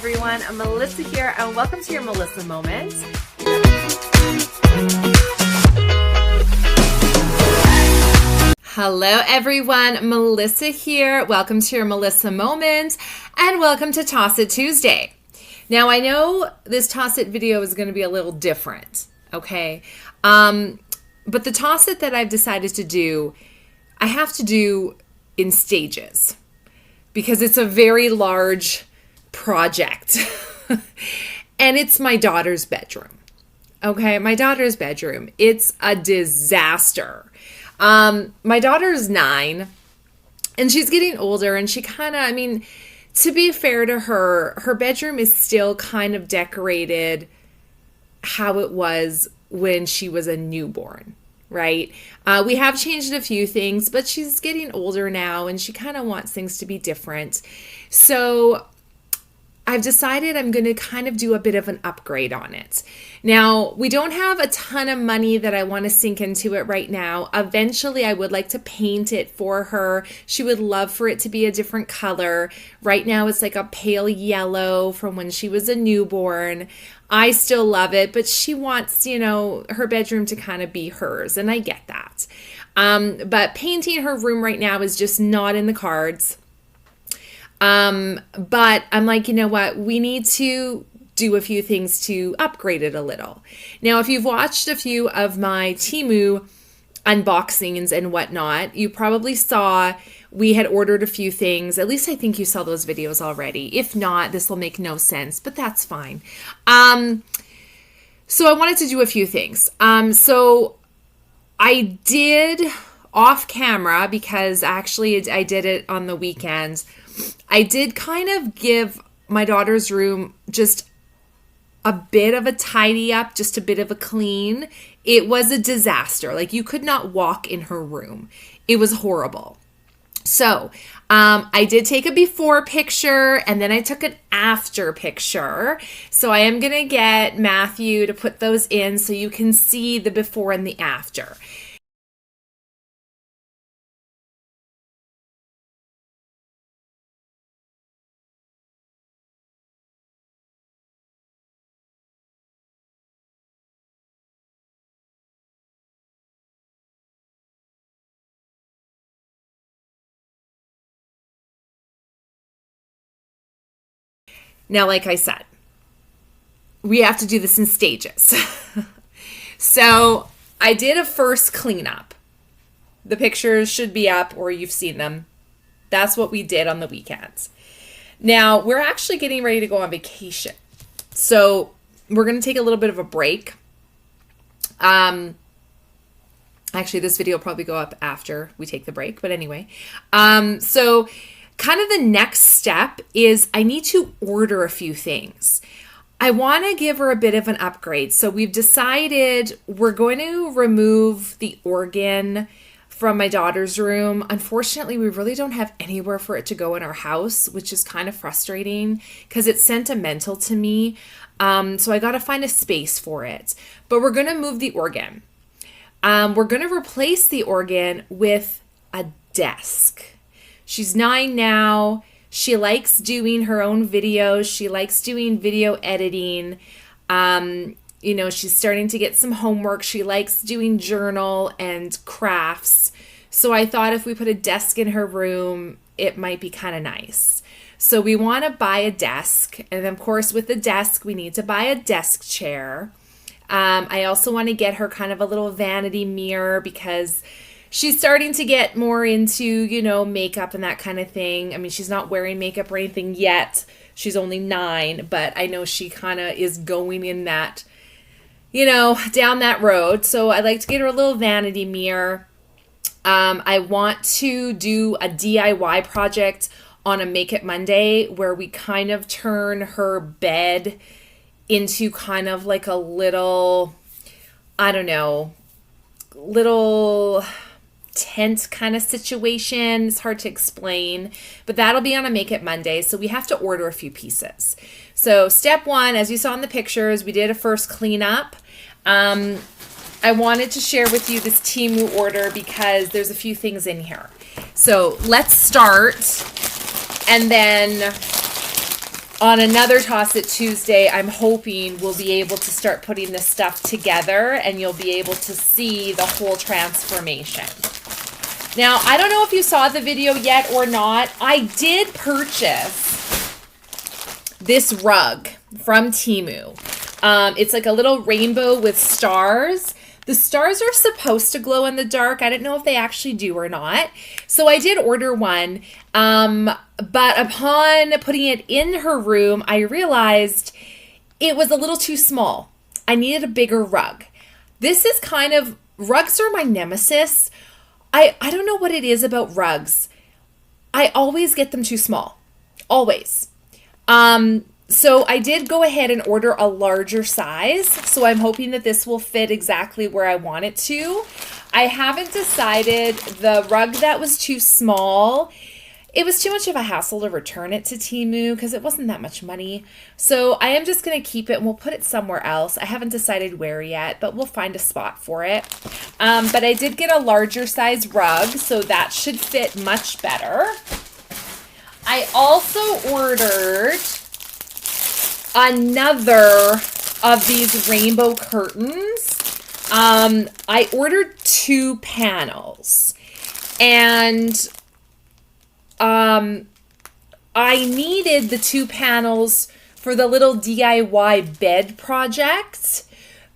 everyone. I'm Melissa here, and welcome to your Melissa Moment. Hello everyone, Melissa here. Welcome to your Melissa Moment, and welcome to Toss It Tuesday. Now I know this Toss It video is going to be a little different, okay? But the Toss It that I've decided to do, I have to do in stages because it's a very large project. And it's my daughter's bedroom. Okay, my daughter's bedroom. It's a disaster. My daughter's 9 and she's getting older, and she kind of, to be fair to her, her bedroom is still kind of decorated how it was when she was a newborn, right? We have changed a few things, but she's getting older now and she kind of wants things to be different. So I've decided I'm going to kind of do a bit of an upgrade on it. Now, we don't have a ton of money that I want to sink into it right now. Eventually, I would like to paint it for her. She would love for it to be a different color. Right now, it's like a pale yellow from when she was a newborn. I still love it, but she wants, her bedroom to kind of be hers, and I get that. But painting her room right now is just not in the cards. But I'm like, you know what? We need to do a few things to upgrade it a little. Now, if you've watched a few of my Temu unboxings and whatnot, you probably saw we had ordered a few things. At least I think you saw those videos already. If not, this will make no sense, but that's fine. So I wanted to do a few things. So I did off camera, because actually I did it on the weekends. I did kind of give my daughter's room just a bit of a tidy up, just a bit of a clean. It was a disaster. Like, you could not walk in her room. It was horrible. So I did take a before picture, and then I took an after picture. So I am going to get Matthew to put those in so you can see the before and the after. Now, like I said, we have to do this in stages. So I did a first cleanup. The pictures should be up, or you've seen them. That's what we did on the weekends. Now, we're actually getting ready to go on vacation. So we're going to take a little bit of a break. Actually, this video will probably go up after we take the break. But anyway, so kind of the next step is I need to order a few things. I want to give her a bit of an upgrade. So we've decided we're going to remove the organ from my daughter's room. Unfortunately, we really don't have anywhere for it to go in our house, which is kind of frustrating because it's sentimental to me. So I got to find a space for it. But we're going to move the organ. We're going to replace the organ with a desk. She's 9 now. She likes doing her own videos. She likes doing video editing. She's starting to get some homework. She likes doing journal and crafts. So I thought if we put a desk in her room, it might be kind of nice. So we want to buy a desk. And of course, with the desk, we need to buy a desk chair. I also want to get her kind of a little vanity mirror because she's starting to get more into, makeup and that kind of thing. She's not wearing makeup or anything yet. She's only 9, but I know she kind of is going in that, down that road. So I like to get her a little vanity mirror. I want to do a DIY project on a Make It Monday where we kind of turn her bed into kind of like a little, little tent kind of situation. It's hard to explain, but that'll be on a Make It Monday. So we have to order a few pieces. So step 1, as you saw in the pictures, we did a first cleanup. I wanted to share with you this Temu order because there's a few things in here. So let's start, and then on another Toss It Tuesday, I'm hoping we'll be able to start putting this stuff together and you'll be able to see the whole transformation. Now, I don't know if you saw the video yet or not. I did purchase this rug from Temu. It's like a little rainbow with stars. The stars are supposed to glow in the dark. I don't know if they actually do or not. So I did order one. But upon putting it in her room, I realized it was a little too small. I needed a bigger rug. This is rugs are my nemesis. I don't know what it is about rugs. I always get them too small. Always. So I did go ahead and order a larger size. So I'm hoping that this will fit exactly where I want it to. I haven't decided. The rug that was too small, it was too much of a hassle to return it to Temu because it wasn't that much money. So I am just going to keep it and we'll put it somewhere else. I haven't decided where yet, but we'll find a spot for it. But I did get a larger size rug, so that should fit much better. I also ordered another of these rainbow curtains. I ordered 2 panels and I needed the 2 panels for the little DIY bed project,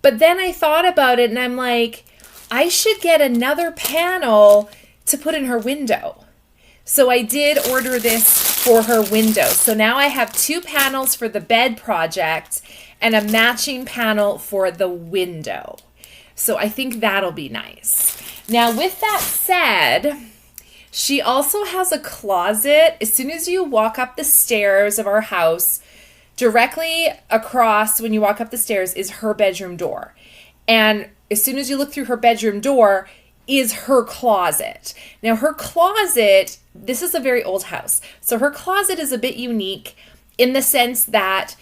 but then I thought about it and I'm like, I should get another panel to put in her window. So I did order this for her window. So now I have 2 panels for the bed project and a matching panel for the window. So I think that'll be nice. Now with that said, she also has a closet. As soon as you walk up the stairs of our house, directly across when you walk up the stairs is her bedroom door. And as soon as you look through her bedroom door is her closet. Now her closet, this is a very old house. So her closet is a bit unique in the sense that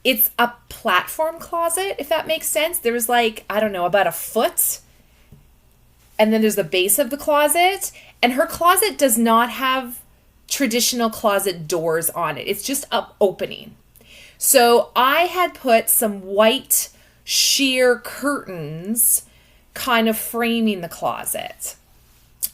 it's a platform closet, if that makes sense. There's like, I don't know, about a foot. And then there's the base of the closet. And her closet does not have traditional closet doors on it. It's just an opening. So I had put some white sheer curtains kind of framing the closet.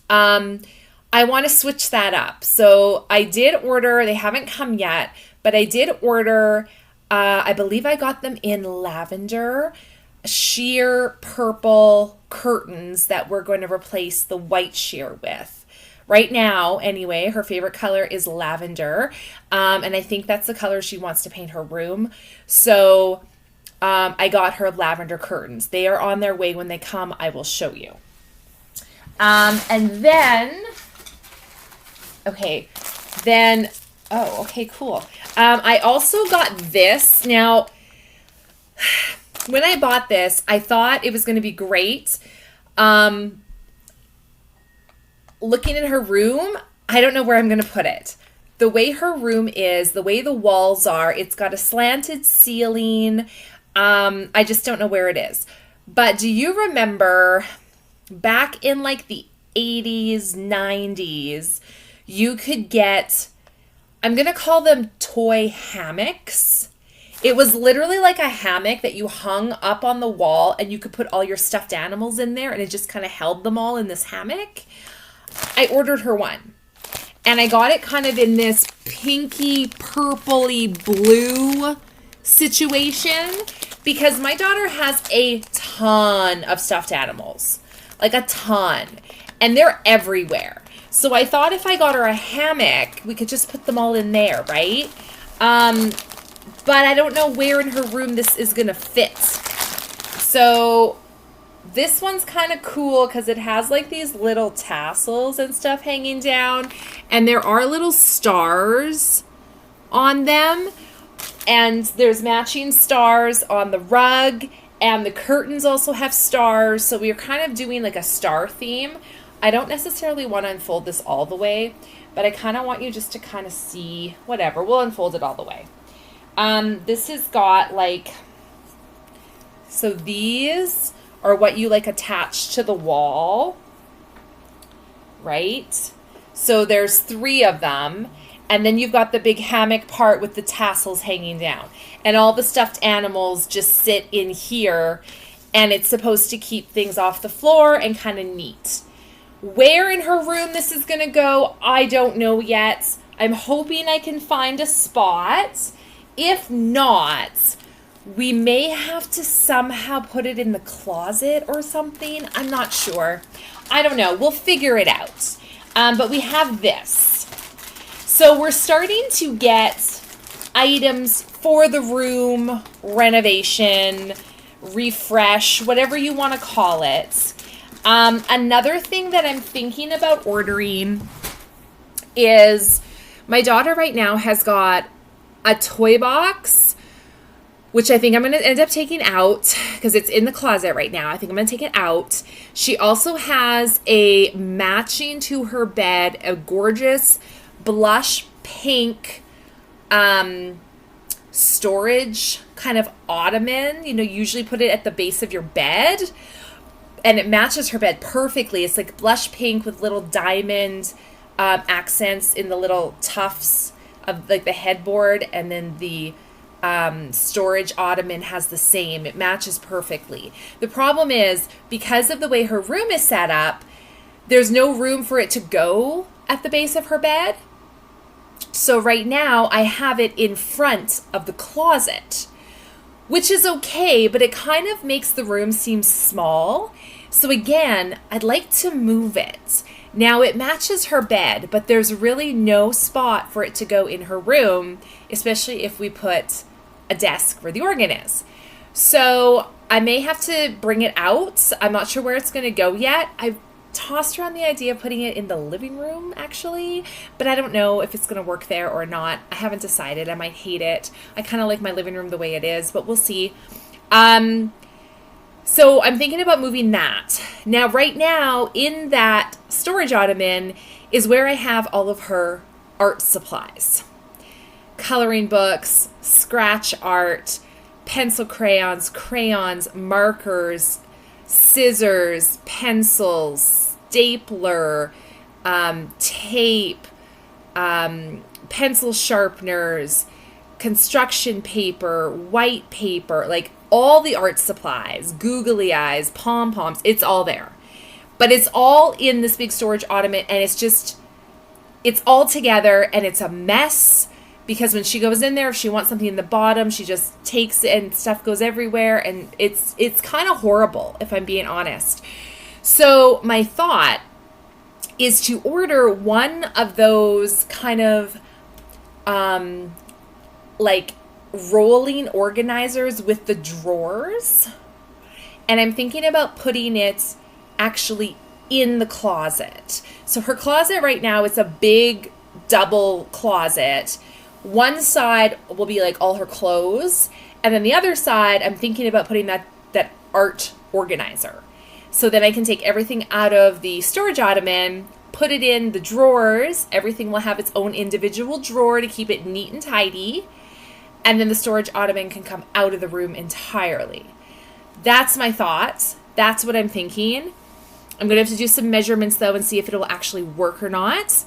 I want to switch that up. So I did order, they haven't come yet, but I did order, I believe I got them in lavender, sheer purple curtains that we're going to replace the white sheer with. Right now, anyway, her favorite color is lavender, and I think that's the color she wants to paint her room. So I got her lavender curtains. They are on their way. When they come, I will show you. And then, okay, cool. I also got this. Now, when I bought this, I thought it was going to be great. Looking at her room, I don't know where I'm going to put it. The way her room is, the way the walls are, it's got a slanted ceiling. I just don't know where it is. But do you remember back in like the 80s, 90s, you could get, I'm going to call them toy hammocks. It was literally like a hammock that you hung up on the wall and you could put all your stuffed animals in there and it just kind of held them all in this hammock. I ordered her one. And I got it kind of in this pinky, purpley blue situation because my daughter has a ton of stuffed animals. Like a ton. And they're everywhere. So I thought if I got her a hammock, we could just put them all in there, right? But I don't know where in her room this is going to fit. So this one's kind of cool because it has like these little tassels and stuff hanging down. And there are little stars on them. And there's matching stars on the rug. And the curtains also have stars. So we're kind of doing like a star theme. I don't necessarily want to unfold this all the way. But I kind of want you just to kind of see whatever. We'll unfold it all the way. This has got like, so these are what you like attach to the wall, right? So there's 3 of them, And then you've got the big hammock part with the tassels hanging down. And all the stuffed animals just sit in here. And it's supposed to keep things off the floor and kind of neat. Where in her room this is going to go, I don't know yet. I'm hoping I can find a spot. If not, we may have to somehow put it in the closet or something. I'm not sure. I don't know. We'll figure it out. But we have this. So we're starting to get items for the room, renovation, refresh, whatever you want to call it. Another thing that I'm thinking about ordering is my daughter right now has got a toy box, which I think I'm going to end up taking out because it's in the closet right now. I think I'm going to take it out. She also has a matching to her bed, a gorgeous blush pink storage kind of ottoman. You know, usually put it at the base of your bed. And it matches her bed perfectly. It's like blush pink with little diamond accents in the little tufts of like the headboard. And then the storage ottoman has the same. It matches perfectly. The problem is, because of the way her room is set up, there's no room for it to go at the base of her bed. So right now I have it in front of the closet, which is okay, but it kind of makes the room seem small. So again, I'd like to move it. Now it matches her bed, but there's really no spot for it to go in her room, especially if we put a desk where the organ is. So I may have to bring it out. I'm not sure where it's going to go yet. I've tossed around the idea of putting it in the living room, actually, but I don't know if it's going to work there or not. I haven't decided. I might hate it. I kind of like my living room the way it is, but we'll see. So I'm thinking about moving that. Now, right now, in that storage ottoman is where I have all of her art supplies. Coloring books, scratch art, pencil crayons, markers, scissors, pencils, stapler, tape, pencil sharpeners, construction paper, white paper, like all the art supplies, googly eyes, pom-poms, it's all there. But it's all in this big storage ottoman, and it's all together, and it's a mess because when she goes in there, if she wants something in the bottom, she just takes it and stuff goes everywhere, and it's kind of horrible, if I'm being honest. So my thought is to order one of those kind of like rolling organizers with the drawers, and I'm thinking about putting it actually in the closet. So her closet right now is a big double closet. One side will be like all her clothes, and then the other side I'm thinking about putting that art organizer. So then I can take everything out of the storage ottoman, put it in the drawers. Everything will have its own individual drawer to keep it neat and tidy. And then the storage ottoman can come out of the room entirely. That's my thoughts. That's what I'm thinking. I'm going to have to do some measurements, though, and see if it'll actually work or not.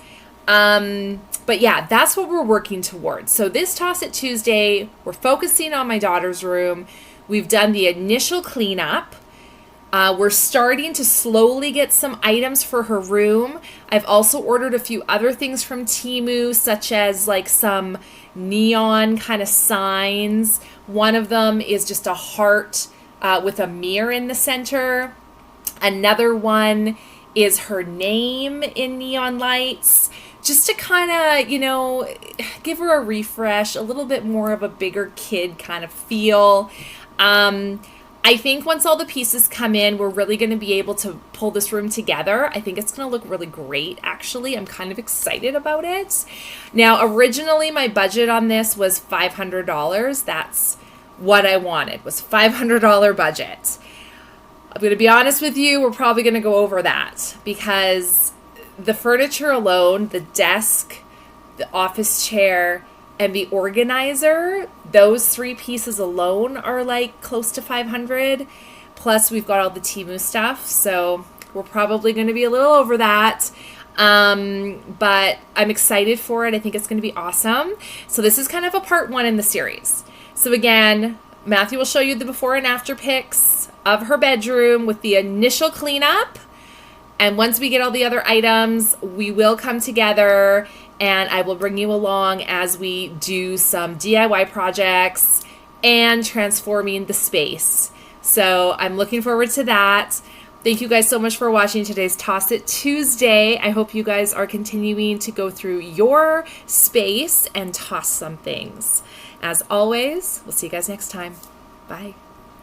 But yeah, that's what we're working towards. So this Toss It Tuesday, we're focusing on my daughter's room. We've done the initial cleanup. We're starting to slowly get some items for her room. I've also ordered a few other things from Temu, such as like some neon kind of signs. One of them is just a heart with a mirror in the center. Another one is her name in neon lights, just to kind of, you know, give her a refresh, a little bit more of a bigger kid kind of feel. I think once all the pieces come in, we're really going to be able to pull this room together. I think it's going to look really great, actually. I'm kind of excited about it. Now, originally, my budget on this was $500. That's what I wanted, was $500 budget. I'm going to be honest with you, we're probably going to go over that because the furniture alone, the desk, the office chair, and the organizer, those three pieces alone are like close to $500. Plus we've got all the Temu stuff, so we're probably going to be a little over that. But I'm excited for it. I think it's going to be awesome. So this is kind of a part 1 in the series. So again, Matthew will show you the before and after pics of her bedroom with the initial cleanup. And once we get all the other items, we will come together and I will bring you along as we do some DIY projects and transforming the space. So I'm looking forward to that. Thank you guys so much for watching today's Toss It Tuesday. I hope you guys are continuing to go through your space and toss some things. As always, we'll see you guys next time. Bye.